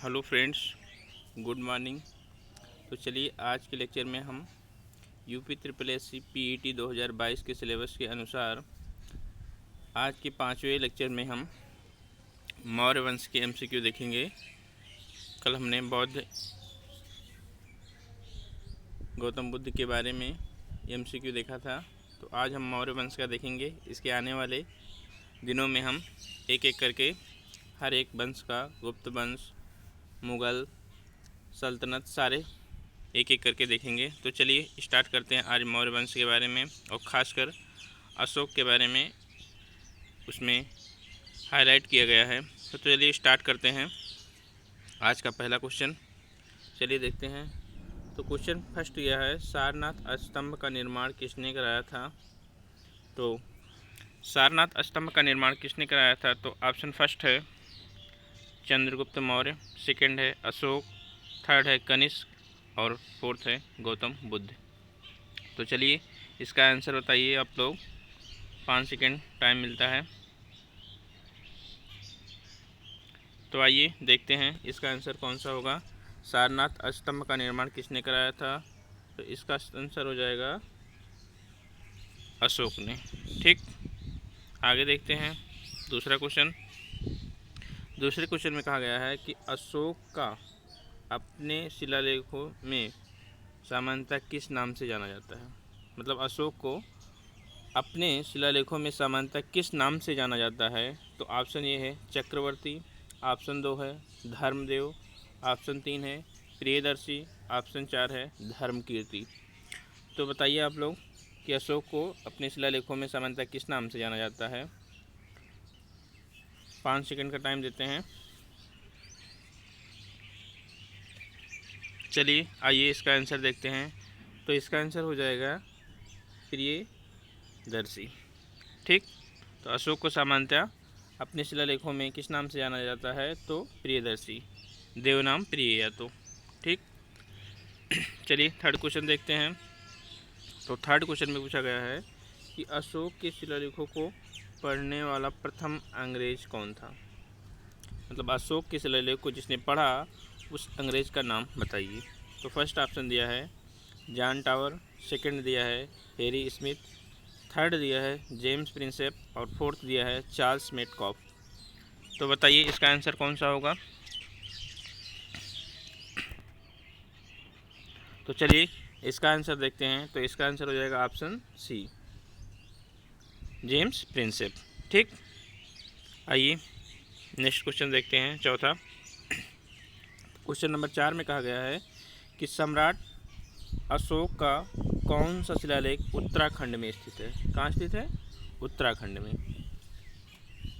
Hello friends, good morning. तो चलिए आज के लेक्चर में हम UP triple S C PET 2022 के सिलेबस के अनुसार आज के 5वें लेक्चर में हम मौर्य वंश के MCQ देखेंगे। कल हमने गौतम बुद्ध के बारे में MCQ देखा था, तो आज हम मौर्य वंश का देखेंगे। इसके आने वाले दिनों में हम एक एक करके हर एक वंश का, गुप्त वंश, मुग़ल सल्तनत, सारे एक एक करके देखेंगे। तो चलिए स्टार्ट करते हैं आज मौर्य वंश के बारे में, और ख़ासकर अशोक के बारे में उसमें हाईलाइट किया गया है। तो चलिए स्टार्ट करते हैं आज का पहला क्वेश्चन। चलिए देखते हैं। तो क्वेश्चन फर्स्ट यह है, सारनाथ स्तंभ का निर्माण किसने कराया था? तो सारनाथ स्तंभ का निर्माण किसने कराया था? तो ऑप्शन फर्स्ट है चंद्रगुप्त मौर्य, सेकंड है अशोक, थर्ड है कनिष्क और फोर्थ है गौतम बुद्ध। तो चलिए इसका आंसर बताइए आप लोग। 5 सेकंड टाइम मिलता है। तो आइए देखते हैं इसका आंसर कौन सा होगा। सारनाथ स्तंभ का निर्माण किसने कराया था? तो इसका आंसर हो जाएगा अशोक ने। ठीक, आगे देखते हैं दूसरा क्वेश्चन। दूसरे क्वेश्चन में कहा गया है कि अशोक का अपने शिलालेखों में सामान्यतः किस नाम से जाना जाता है? मतलब अशोक को अपने शिलालेखों में सामान्यतः किस नाम से जाना जाता है? तो ऑप्शन ए है चक्रवर्ती, ऑप्शन 2 है धर्मदेव, ऑप्शन 3 है प्रियदर्शी, ऑप्शन 4 है धर्मकीर्ति। तो बताइए आप लोग कि अशोक को अपने शिलालेखों में सामान्यतः किस नाम से जाना जाता है। 5 सेकंड का टाइम देते हैं। चलिए आइए इसका आंसर देखते हैं। तो इसका आंसर हो जाएगा प्रियदर्शी। ठीक, तो अशोक को सामान्यतः अपने शिलालेखों में किस नाम से जाना जाता है? तो प्रियदर्शी, देवनाम प्रिय या तो। ठीक, चलिए थर्ड क्वेश्चन देखते हैं। तो थर्ड क्वेश्चन में पूछा गया है कि अशोक के शिलालेखों को पढ़ने वाला प्रथम अंग्रेज कौन था? मतलब अशोक के शिलालेख को जिसने पढ़ा उस अंग्रेज का नाम बताइए। तो फर्स्ट ऑप्शन दिया है जॉन टावर, सेकंड दिया है हैरी स्मिथ, थर्ड दिया है जेम्स प्रिंसेप और फोर्थ दिया है चार्ल्स मेटकॉफ। तो बताइए इसका आंसर कौन सा होगा। तो चलिए इसका आंसर देखते हैं। तो इसका आंसर हो जाएगा ऑप्शन सी, जेम्स प्रिंसेप। ठीक, आइए नेक्स्ट क्वेश्चन देखते हैं, चौथा। क्वेश्चन नंबर 4 में कहा गया है कि सम्राट अशोक का कौन सा शिलालेख उत्तराखंड में स्थित है? कहाँ स्थित है? उत्तराखंड में।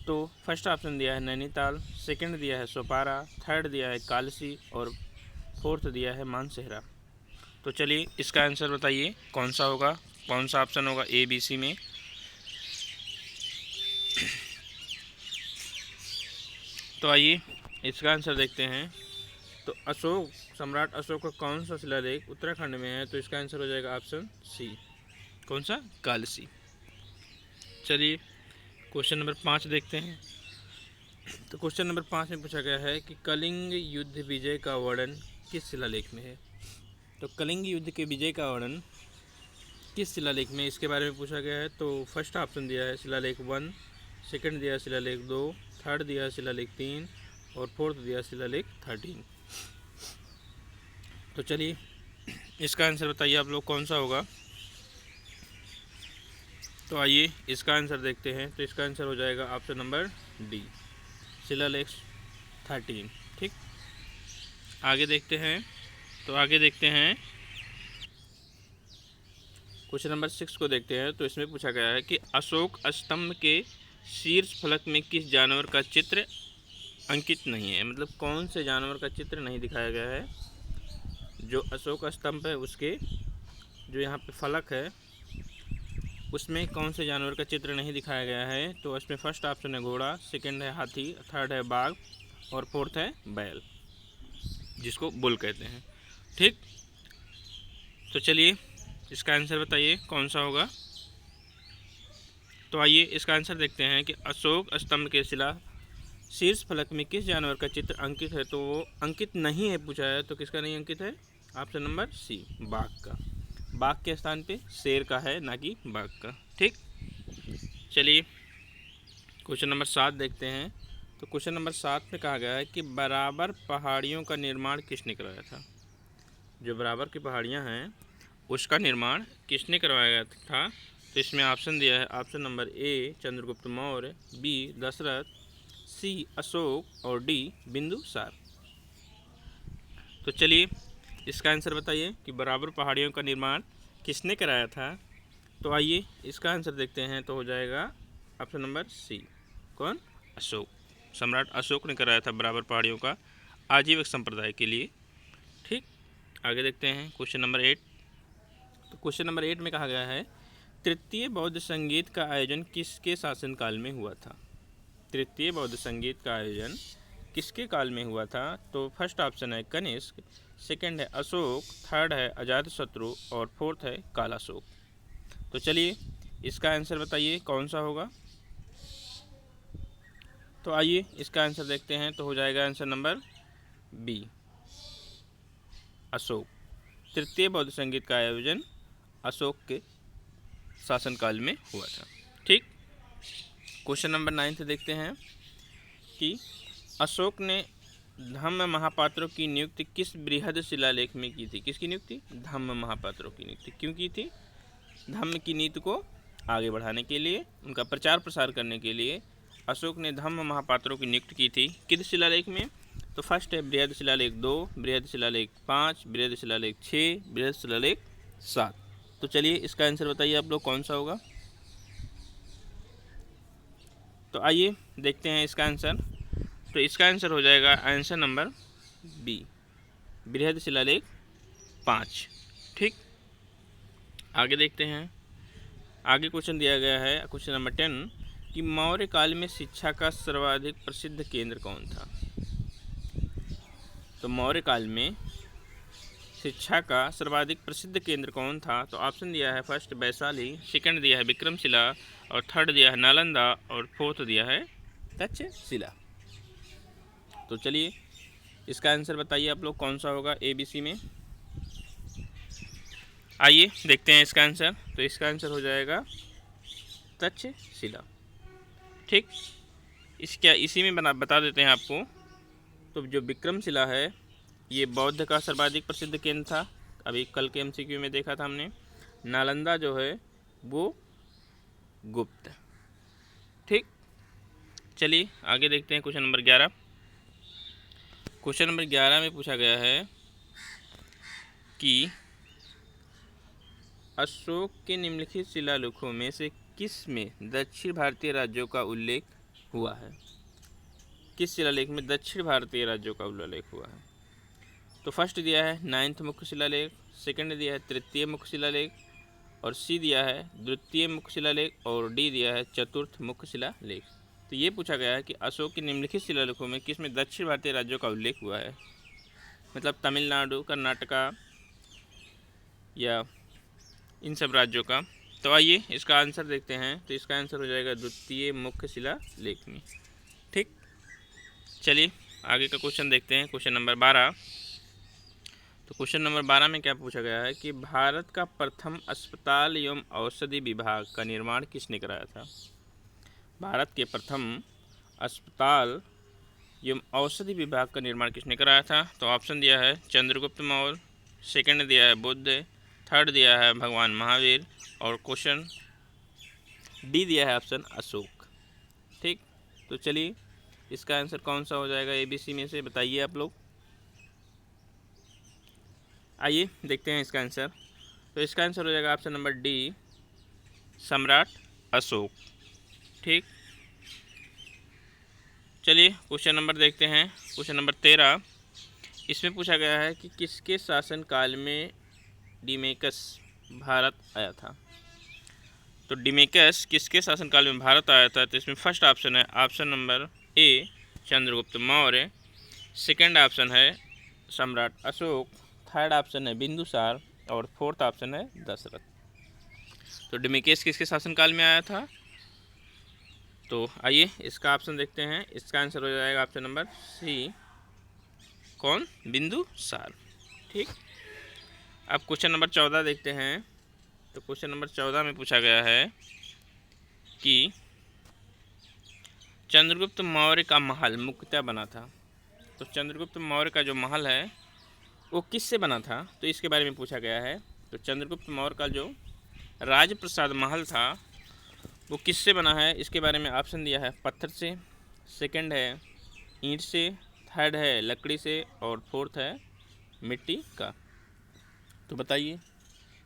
तो फर्स्ट ऑप्शन दिया है नैनीताल, सेकंड दिया है सोपारा, थर्ड दिया है कालसी और फोर्थ दिया है मानसेहरा। तो चलिए इसका आंसर बताइए कौन सा होगा, कौन सा ऑप्शन होगा ABC में। तो आइए इसका आंसर देखते हैं। तो सम्राट अशोक का कौन सा शिलालेख उत्तराखंड में है? तो इसका आंसर हो जाएगा ऑप्शन सी, कौन सा? कालसी। चलिए क्वेश्चन नंबर 5 देखते हैं। तो क्वेश्चन नंबर 5 में पूछा गया है कि कलिंग युद्ध विजय का वर्णन किस शिलालेख में है? तो कलिंग युद्ध के विजय का वर्णन किस शिलालेख में, इसके बारे में पूछा गया है। तो फर्स्ट ऑप्शन दिया है शिलालेख 1, सेकंड दिया शिलालेख 2, थर्ड दिया शिलालेख 3 और फोर्थ दिया शिलालेख 13। तो चलिए इसका आंसर बताइए आप लोग कौन सा होगा। तो आइए इसका आंसर देखते हैं। तो इसका आंसर हो जाएगा ऑप्शन नंबर डी, शिलालेख 13। ठीक, आगे देखते हैं। तो आगे देखते हैं क्वेश्चन नंबर 6 को देखते हैं। तो इसमें पूछा गया है कि अशोक स्तंभ के शीर्ष फलक में किस जानवर का चित्र अंकित नहीं है? मतलब कौन से जानवर का चित्र नहीं दिखाया गया है? जो अशोक स्तंभ है उसके जो यहाँ पे फलक है उसमें कौन से जानवर का चित्र नहीं दिखाया गया है? तो इसमें फर्स्ट ऑप्शन है घोड़ा, सेकंड है हाथी, थर्ड है बाघ और फोर्थ है बैल, जिसको बुल कहते हैं। ठीक, तो चलिए इसका आंसर बताइए कौन सा होगा। तो आइए इसका आंसर देखते हैं कि अशोक स्तंभ के शिला शीर्ष फलक में किस जानवर का चित्र अंकित है? तो वो अंकित नहीं है पूछा है, तो किसका नहीं अंकित है? ऑप्शन नंबर सी, बाघ का। बाघ के स्थान पे शेर का है, ना कि बाघ का। ठीक, चलिए क्वेश्चन नंबर 7 देखते हैं। तो क्वेश्चन नंबर 7 में कहा गया है कि बराबर पहाड़ियों का निर्माण किसने कराया था? जो बराबर की पहाड़ियाँ हैं उसका निर्माण किसने करवाया था? तो इसमें ऑप्शन दिया है, option number A Chandragupta Maurya, B Dasharath, C Ashoka और डी बिंदुसार। तो चलिए इसका आंसर बताइए कि बराबर पहाड़ियों का निर्माण किसने कराया था? तो आइए इसका आंसर देखते हैं। तो हो जाएगा ऑप्शन नंबर सी, कौन? अशोक। सम्राट अशोक ने कराया था बराबर पहाड़ियों का आजीविक संप्रदाय के लिए। ठीक, आगे देखते हैं क्वेश्चन नंबर 8। तो क्वेश्चन नंबर 8 में कहा गया है तृतीय बौद्ध संगीत का आयोजन किसके शासनकाल में हुआ था? तृतीय बौद्ध संगीत का आयोजन किसके काल में हुआ था? तो फर्स्ट ऑप्शन है कनिष्क, सेकंड है अशोक, थर्ड है अजातशत्रु और फोर्थ है कालाशोक। तो चलिए इसका आंसर बताइए कौन सा होगा? तो आइए इसका आंसर देखते हैं। तो हो जाएगा आंसर नंबर बी, अशोक। तृतीय बौद्ध संगीत का आयोजन अशोक के शासनकाल में हुआ था। ठीक, क्वेश्चन नंबर 9 देखते हैं कि अशोक ने धम्म महापात्रों की नियुक्ति किस बृहद शिलालेख में की थी? किसकी नियुक्ति? धम्म महापात्रों की नियुक्ति क्यों की थी? धम्म की नीति को आगे बढ़ाने के लिए, उनका प्रचार प्रसार करने के लिए अशोक ने धम्म महापात्रों की नियुक्ति की थी। किस शिलालेख में? तो फर्स्ट है बृहद शिलालेख 2, बृहद शिलालेख 5, बृहद शिलालेख 6, बृहद शिलालेख 7। तो चलिए इसका आंसर बताइए आप लोग कौन सा होगा? तो आइए देखते हैं इसका आंसर। तो इसका आंसर हो जाएगा आंसर नंबर बी, बृहद शिलालेख 5। ठीक, आगे देखते हैं। आगे क्वेश्चन दिया गया है क्वेश्चन नंबर 10 कि मौर्य काल में शिक्षा का सर्वाधिक प्रसिद्ध केंद्र कौन था? तो मौर्य काल में शिक्षा का सर्वाधिक प्रसिद्ध केंद्र कौन था? तो ऑप्शन दिया है फर्स्ट वैशाली, सेकंड दिया है विक्रमशिला और थर्ड दिया है नालंदा और फोर्थ दिया है तक्षशिला। तो चलिए इसका आंसर बताइए आप लोग कौन सा होगा ABC में? आइए देखते हैं इसका आंसर। तो इसका आंसर हो जाएगा तक्षशिला। ठीक, इसी में बता देते हैं आपको। तो जो विक्रमशिला है ये बौद्ध का सर्वाधिक प्रसिद्ध केंद्र था, अभी कल के MCQ में देखा था हमने। नालंदा जो है वो गुप्त। ठीक, चलिए आगे देखते हैं क्वेश्चन नंबर 11। क्वेश्चन नंबर 11 में पूछा गया है कि अशोक के निम्नलिखित शिलालेखों में से किस में दक्षिण भारतीय राज्यों का उल्लेख हुआ है? किस शिलालेख में दक्षिण भारतीय राज्यों का उल्लेख हुआ है? तो फर्स्ट दिया है 9th मुख्य शिलालेख, सेकंड दिया है तृतीय मुख्य शिलालेख और सी दिया है द्वितीय मुख्य शिलालेख और डी दिया है चतुर्थ मुख्य शिलालेख। तो ये पूछा गया है कि अशोक के निम्नलिखित शिलालेखों में किस में दक्षिण भारतीय राज्यों का उल्लेख हुआ है? मतलब तमिलनाडु, कर्नाटका या इन सब राज्यों का। तो आइए इसका आंसर देखते हैं। तो इसका आंसर हो जाएगा द्वितीय मुख्य शिलालेख में। ठीक, चलिए आगे का क्वेश्चन देखते हैं, क्वेश्चन नंबर 12। तो क्वेश्चन नंबर 12 में क्या पूछा गया है कि भारत का प्रथम अस्पताल एवं औषधि विभाग का निर्माण किसने कराया था? भारत के प्रथम अस्पताल एवं औषधि विभाग का निर्माण किसने कराया था? तो ऑप्शन दिया है चंद्रगुप्त मौर्य, सेकंड दिया है बुद्ध, थर्ड दिया है भगवान महावीर और क्वेश्चन डी दिया है ऑप्शन अशोक। ठीक, तो चलिए इसका आंसर कौन सा हो जाएगा ABC में से बताइए आप लोग। आइए देखते हैं इसका आंसर। तो इसका आंसर हो जाएगा ऑप्शन नंबर डी, सम्राट अशोक। ठीक, चलिए क्वेश्चन नंबर देखते हैं, क्वेश्चन नंबर 13। इसमें पूछा गया है कि किसके शासनकाल में डिमेकस भारत आया था? तो डिमेकस किसके शासनकाल में भारत आया था? तो इसमें फर्स्ट ऑप्शन है option number A Chandragupta Maurya, second option है सम्राट अशोक, थर्ड ऑप्शन है बिंदुसार और फोर्थ ऑप्शन है दशरथ। तो डिमेकस किसके शासनकाल में आया था? तो आइए इसका ऑप्शन देखते हैं। इसका आंसर हो जाएगा ऑप्शन नंबर सी, कौन? बिंदुसार। ठीक। अब क्वेश्चन नंबर 14 देखते हैं। तो क्वेश्चन नंबर 14 में पूछा गया है कि चंद्रगुप्त मौर्य का महल मुख्यतः बना था। तो चंद्रगुप्त मौर्य का जो महल है वो किससे बना था, तो इसके बारे में पूछा गया है। तो चंद्रगुप्त मौर्य का जो राजप्रसाद महल था वो किससे बना है, इसके बारे में ऑप्शन दिया है पत्थर से, सेकंड है ईंट से, थर्ड है लकड़ी से और फोर्थ है मिट्टी का। तो बताइए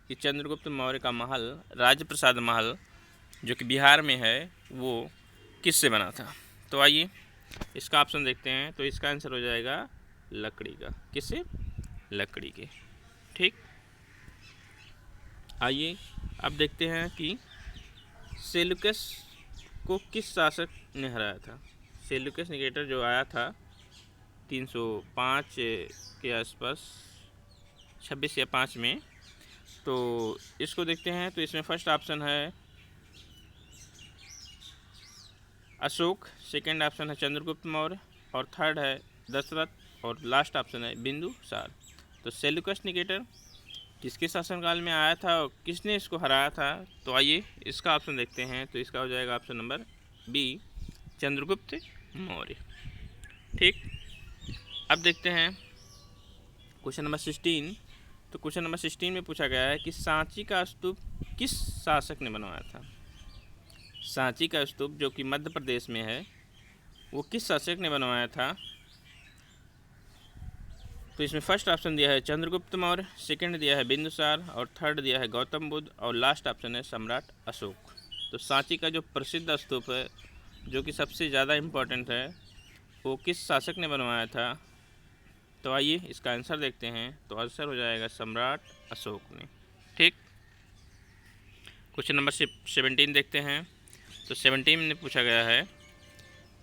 कि चंद्रगुप्त मौर्य का महल, राजप्रसाद महल जो कि बिहार में है, वो किससे बना था। तो आइए इसका ऑप्शन देखते हैं। तो इसका आंसर हो जाएगा लकड़ी का। किससे? लकड़ी के। ठीक। आइए अब देखते हैं कि सेल्यूकस को किस शासक ने हराया था। सेल्यूकस निकेटर जो आया था 305 के आसपास, 26 या 5 में। तो इसको देखते हैं। तो इसमें फर्स्ट ऑप्शन है अशोक, सेकंड ऑप्शन है चंद्रगुप्त मौर्य और थर्ड है दशरथ और लास्ट ऑप्शन है बिंदुसार। तो सेल्यूकस निकेटर किसके शासनकाल में आया था और किसने इसको हराया था, तो आइए इसका ऑप्शन देखते हैं। तो इसका हो जाएगा option number B, Chandragupta Maurya. ठीक। अब देखते हैं क्वेश्चन नंबर 16। तो क्वेश्चन नंबर 16 में पूछा गया है कि सांची का स्तूप किस शासक ने बनवाया था। सांची का स्तूप जो कि मध्य प्रदेश में है वो किस शासक ने बनवाया था। तो इसमें फर्स्ट ऑप्शन दिया है चंद्रगुप्त मौर्य, सेकंड दिया है बिंदुसार और थर्ड दिया है गौतम बुद्ध और लास्ट ऑप्शन है सम्राट अशोक। तो सांची का जो प्रसिद्ध स्तूप है जो कि सबसे ज़्यादा इम्पोर्टेंट है वो किस शासक ने बनवाया था। तो आइए इसका आंसर देखते हैं। तो आंसर हो जाएगा सम्राट अशोक ने। ठीक। क्वेश्चन नंबर 17 देखते हैं। तो 17 में पूछा गया है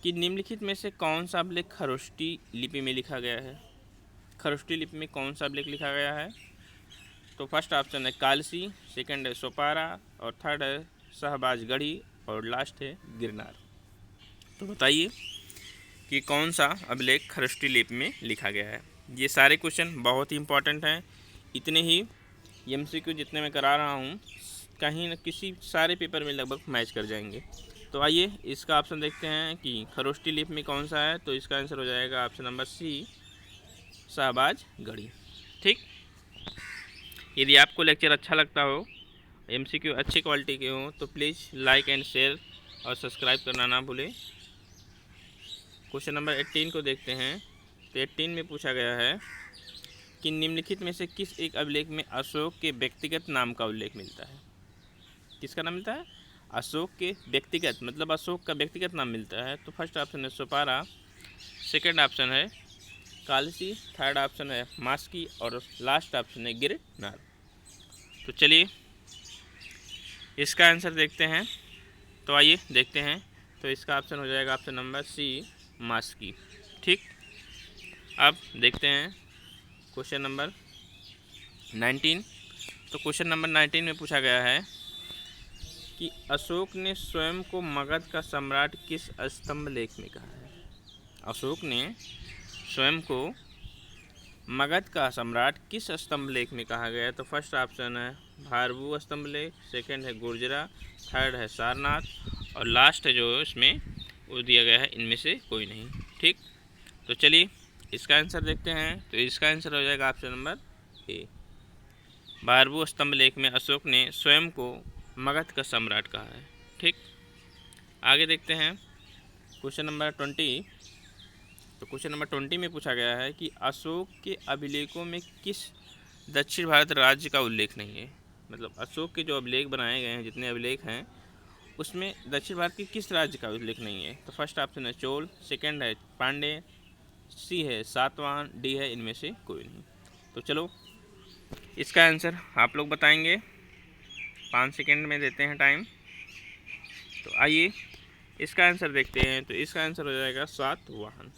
कि निम्नलिखित में से कौन सा अभिलेख खरोष्टी लिपि में लिखा गया है। खरोष्टी लिपि में कौन सा अभिलेख लिखा गया है। तो फर्स्ट ऑप्शन है कालसी, सेकंड है सोपारा और थर्ड है शाहबाजगढ़ी और लास्ट है गिरनार। तो बताइए कि कौन सा अभिलेख खरोष्टी लिपि में लिखा गया है। ये सारे क्वेश्चन बहुत ही इंपॉर्टेंट हैं। इतने ही एमसीक्यू जितने मैं करा रहा हूँ कहीं न किसी सारे पेपर में लगभग मैच कर जाएंगे। तो आइए इसका ऑप्शन देखते हैं कि खरोष्टी लिपि में कौन सा है। तो इसका आंसर हो जाएगा ऑप्शन नंबर सी, शाहबाजगढ़ी। ठीक। यदि आपको लेक्चर अच्छा लगता हो, एमसीक्यू अच्छी क्वालिटी के हो, तो प्लीज़ लाइक एंड शेयर और सब्सक्राइब करना ना भूलें। क्वेश्चन नंबर 18 को देखते हैं। तो 18 में पूछा गया है कि निम्नलिखित में से किस एक अभिलेख में अशोक के व्यक्तिगत नाम का उल्लेख मिलता है। किसका नाम मिलता है? अशोक के व्यक्तिगत, मतलब अशोक का व्यक्तिगत नाम मिलता है। तो फर्स्ट ऑप्शन है सोपारा, सेकंड ऑप्शन है कालसी, थर्ड ऑप्शन है मास्की और लास्ट ऑप्शन है गिरनार। तो चलिए इसका आंसर देखते हैं। तो आइए देखते हैं। तो इसका ऑप्शन हो जाएगा ऑप्शन नंबर सी, मास्की। ठीक। अब देखते हैं क्वेश्चन नंबर 19। तो क्वेश्चन नंबर 19 में पूछा गया है कि अशोक ने स्वयं को मगध का सम्राट किस स्तंभ लेख में कहा है। अशोक ने स्वयं को मगध का सम्राट किस स्तंभ लेख में कहा गया है। तो फर्स्ट ऑप्शन है भारभू स्तंभ लेख, सेकंड है गुर्जरा, थर्ड है सारनाथ और लास्ट है जो इसमें वो दिया गया है इनमें से कोई नहीं। ठीक। तो चलिए इसका आंसर देखते हैं। तो इसका आंसर हो जाएगा ऑप्शन नंबर ए, भारभू स्तंभ लेख में अशोक ने स्वयं को मगध का सम्राट कहा है। ठीक। आगे देखते हैं क्वेश्चन नंबर 20। तो क्वेश्चन नंबर 20 में पूछा गया है कि अशोक के अभिलेखों में किस दक्षिण भारत राज्य का उल्लेख नहीं है। मतलब अशोक के जो अभिलेख बनाए गए हैं, जितने अभिलेख हैं, उसमें दक्षिण भारत के किस राज्य का उल्लेख नहीं है। तो फर्स्ट ऑप्शन है चोल, सेकंड है पांडे, सी है सातवाहन, डी है इनमें से कोई नहीं। तो चलो इसका आंसर आप लोग बताएंगे। 5 सेकंड में देते हैं टाइम। तो आइए इसका आंसर देखते हैं। तो इसका आंसर हो जाएगा सातवाहन।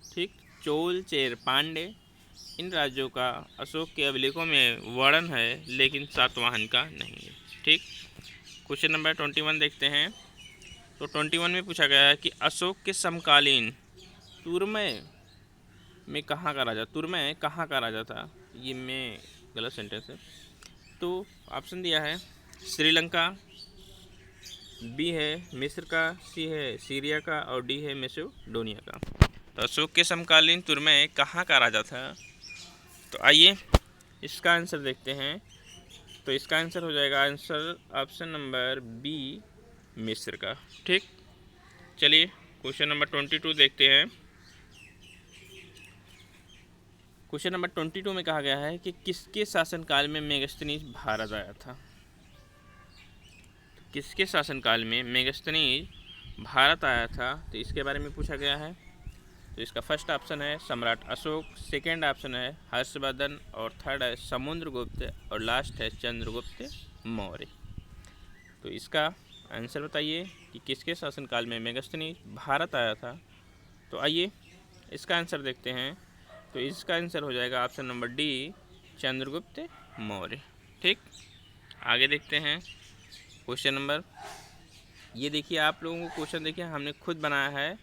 ठीक। चोल, चेर, पांडे इन राज्यों का अशोक के अभिलेखों में वर्णन है, लेकिन सातवाहन का नहीं है। ठीक। क्वेश्चन नंबर 21 देखते हैं। तो 21 में पूछा गया है कि अशोक के समकालीन तुरमय में कहाँ का राजा, तुरमय कहाँ का राजा था। ये में गलत सेंटेंस है। तो ऑप्शन दिया है श्रीलंका, बी है मिस्र का, सी है सीरिया का और डी है मैसेडोनिया का। तो अशोक के समकालीन तुरमय कहाँ का राजा था। तो आइए इसका आंसर देखते हैं। तो इसका आंसर हो जाएगा आंसर ऑप्शन नंबर बी मिस्र का। ठीक, चलिए क्वेश्चन नंबर 22 देखते हैं। क्वेश्चन नंबर 22 में कहा गया है कि किसके शासनकाल में मेगास्थनीज भारत आया था। तो किसके शासनकाल में मेगास्थनीज भारत आया था, तो इसके बारे में पूछा गया है। तो इसका फर्स्ट ऑप्शन है सम्राट अशोक, सेकेंड ऑप्शन है हर्षवर्धन और थर्ड है समुद्रगुप्त और लास्ट है चंद्रगुप्त मौर्य। तो इसका आंसर बताइए कि किसके शासनकाल में मेगास्थनीज भारत आया था। तो आइए इसका आंसर देखते हैं। तो इसका आंसर हो जाएगा option number D Chandragupta Maurya. ठीक, आगे देखते हैं क्वेश्चन नंबर। ये देखिए आप लोगों को क्वेश्चन देखिए हमने खुद बनाया है,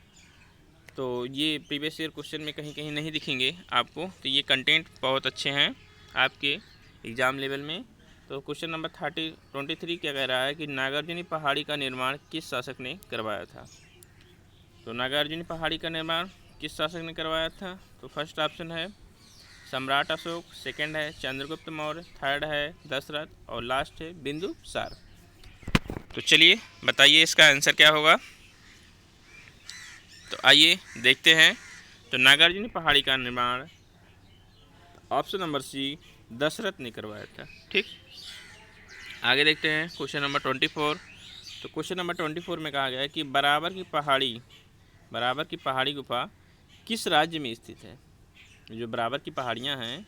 तो ये प्रीवियस ईयर क्वेश्चन में कहीं कहीं नहीं दिखेंगे आपको। तो ये कंटेंट बहुत अच्छे हैं आपके एग्ज़ाम लेवल में। तो क्वेश्चन नंबर 23 क्या कह रहा है कि नागार्जुनी पहाड़ी का निर्माण किस शासक ने करवाया था। तो नागार्जुनी पहाड़ी का निर्माण किस शासक ने करवाया था। तो फर्स्ट ऑप्शन है सम्राट अशोक, सेकंड है चंद्रगुप्त मौर्य, थर्ड है दशरथ और लास्ट है बिंदुसार। तो चलिए बताइए इसका आंसर क्या होगा। तो आइए देखते हैं। तो नागार्जुनी पहाड़ी का निर्माण ऑप्शन नंबर सी दशरथ ने करवाया था। ठीक, आगे देखते हैं क्वेश्चन नंबर 24। तो क्वेश्चन नंबर 24 में कहा गया है कि बराबर की पहाड़ी गुफा किस राज्य में स्थित है। जो बराबर की पहाड़ियाँ हैं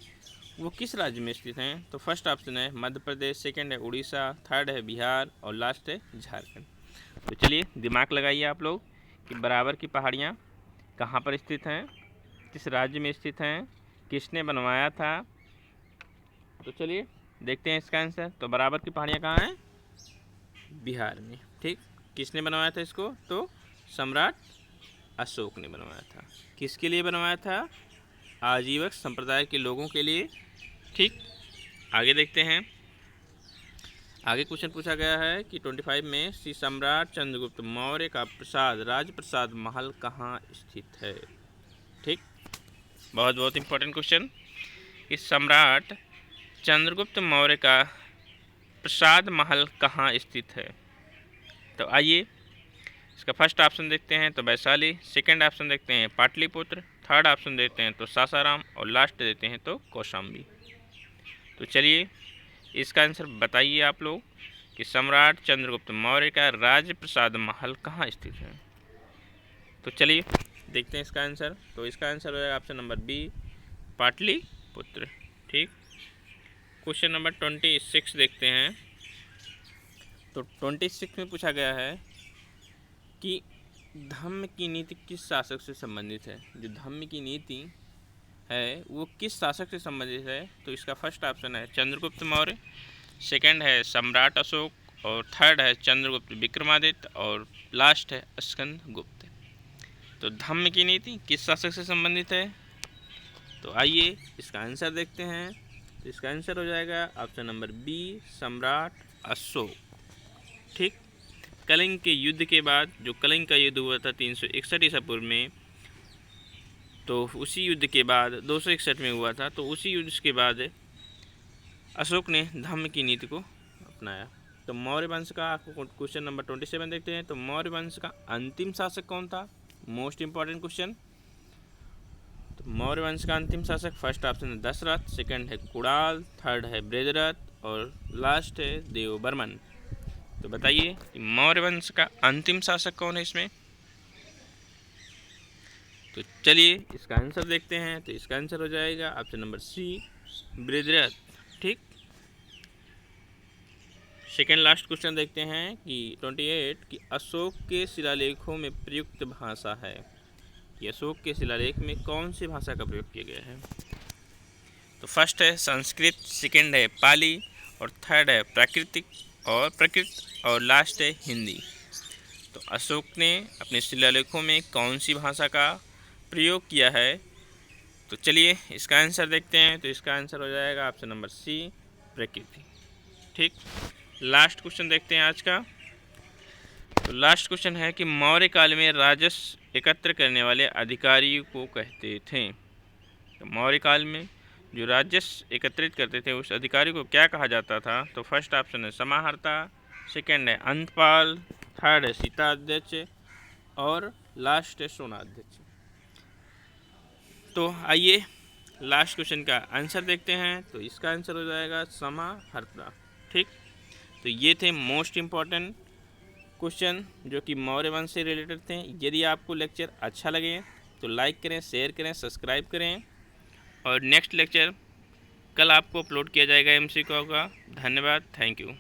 वो किस राज्य में स्थित हैं। तो फर्स्ट ऑप्शन है मध्य प्रदेश, सेकेंड है उड़ीसा, थर्ड है बिहार और लास्ट है झारखंड। तो चलिए दिमाग लगाइए आप लोग कि बराबर की पहाड़ियाँ कहाँ पर स्थित हैं, किस राज्य में स्थित हैं, किसने बनवाया था। तो चलिए देखते हैं इसका आंसर। तो बराबर की पहाड़ियाँ कहाँ हैं, बिहार में। ठीक, किसने बनवाया था इसको, तो सम्राट अशोक ने बनवाया था। किसके लिए बनवाया था, आजीवक संप्रदाय के लोगों के लिए। ठीक, आगे देखते हैं। आगे क्वेश्चन पूछा गया है कि 25 में श्री सम्राट चंद्रगुप्त मौर्य का राजप्रसाद महल कहाँ स्थित है। ठीक, बहुत इंपॉर्टेंट क्वेश्चन कि सम्राट चंद्रगुप्त मौर्य का प्रसाद महल कहाँ स्थित है। तो आइए इसका फर्स्ट ऑप्शन देखते हैं तो वैशाली, सेकंड ऑप्शन देखते हैं पाटलिपुत्र, थर्ड ऑप्शन देते हैं तो सासाराम और लास्ट देते हैं तो कौशाम्बी। तो चलिए इसका आंसर बताइए आप लोग कि सम्राट चंद्रगुप्त मौर्य का राजप्रसाद महल कहाँ स्थित है। तो चलिए देखते हैं इसका आंसर। तो इसका आंसर हो जाएगा ऑप्शन नंबर बी पाटलिपुत्र। ठीक, क्वेश्चन नंबर 26 देखते हैं। तो 26 में पूछा गया है कि धम्म की नीति किस शासक से संबंधित है। जो धम्म की नीति है वो किस शासक से संबंधित है। तो इसका फर्स्ट ऑप्शन है चंद्रगुप्त मौर्य, सेकंड है सम्राट अशोक और थर्ड है चंद्रगुप्त विक्रमादित्य और लास्ट है स्कंदगुप्त। तो धम्म की नीति किस शासक से संबंधित है। तो आइए इसका आंसर देखते हैं। तो इसका आंसर हो जाएगा ऑप्शन नंबर बी सम्राट अशोक। ठीक, कलिंग के युद्ध के बाद, जो कलिंग का युद्ध हुआ था 361 ईसा पूर्व में, तो उसी युद्ध के बाद 261 में हुआ था। तो उसी युद्ध के बाद अशोक ने धम्म की नीति को अपनाया। तो मौर्य वंश का क्वेश्चन नंबर 27 देखते हैं। तो मौर्य वंश का अंतिम शासक कौन था, मोस्ट इंपॉर्टेंट क्वेश्चन। तो मौर्य वंश का अंतिम शासक फर्स्ट ऑप्शन है दशरथ, सेकंड है कुणाल, थर्ड है बृहद्रथ और लास्ट है देवबर्मन। तो बताइए कि मौर्य वंश का अंतिम शासक कौन है इसमें। तो चलिए इसका आंसर देखते हैं। तो इसका आंसर हो जाएगा ऑप्शन नंबर सी बृहद्रथ। ठीक, सेकेंड लास्ट क्वेश्चन देखते हैं कि 28 कि अशोक के शिलालेखों में प्रयुक्त भाषा है। कि अशोक के शिलालेख में कौन सी भाषा का प्रयोग किया गया है। तो फर्स्ट है संस्कृत, सेकेंड है पाली और थर्ड है प्राकृत और लास्ट है हिंदी। तो अशोक ने अपने शिलालेखों में कौन सी भाषा का प्रयोग किया है? तो चलिए इसका आंसर देखते हैं। तो इसका आंसर हो जाएगा ऑप्शन नंबर सी, प्रकृति। ठीक, लास्ट क्वेश्चन देखते हैं आज का। तो लास्ट क्वेश्चन है कि मौर्य काल में राजस्व एकत्र करने वाले अधिकारी को कहते थे। तो मौर्य काल में जो राजस्व एकत्रित करते थे उस अधिकारी को क्या कहा जाता था? तो फर्स्ट ऑप्शन है समाहर्ता, सेकंड है अंतपाल, थर्ड है शीताध्यक्ष और लास्ट है सोनाध्यक्ष। तो आइए लास्ट क्वेश्चन का आंसर देखते हैं। तो इसका आंसर हो जाएगा समाहर्ता। ठीक, तो ये थे मोस्ट इम्पॉर्टेंट क्वेश्चन जो कि मौर्य वंश से रिलेटेड थे। यदि आपको लेक्चर अच्छा लगे तो लाइक करें, शेयर करें, सब्सक्राइब करें और नेक्स्ट लेक्चर कल आपको अपलोड किया जाएगा MCQ का। धन्यवाद, थैंक यू।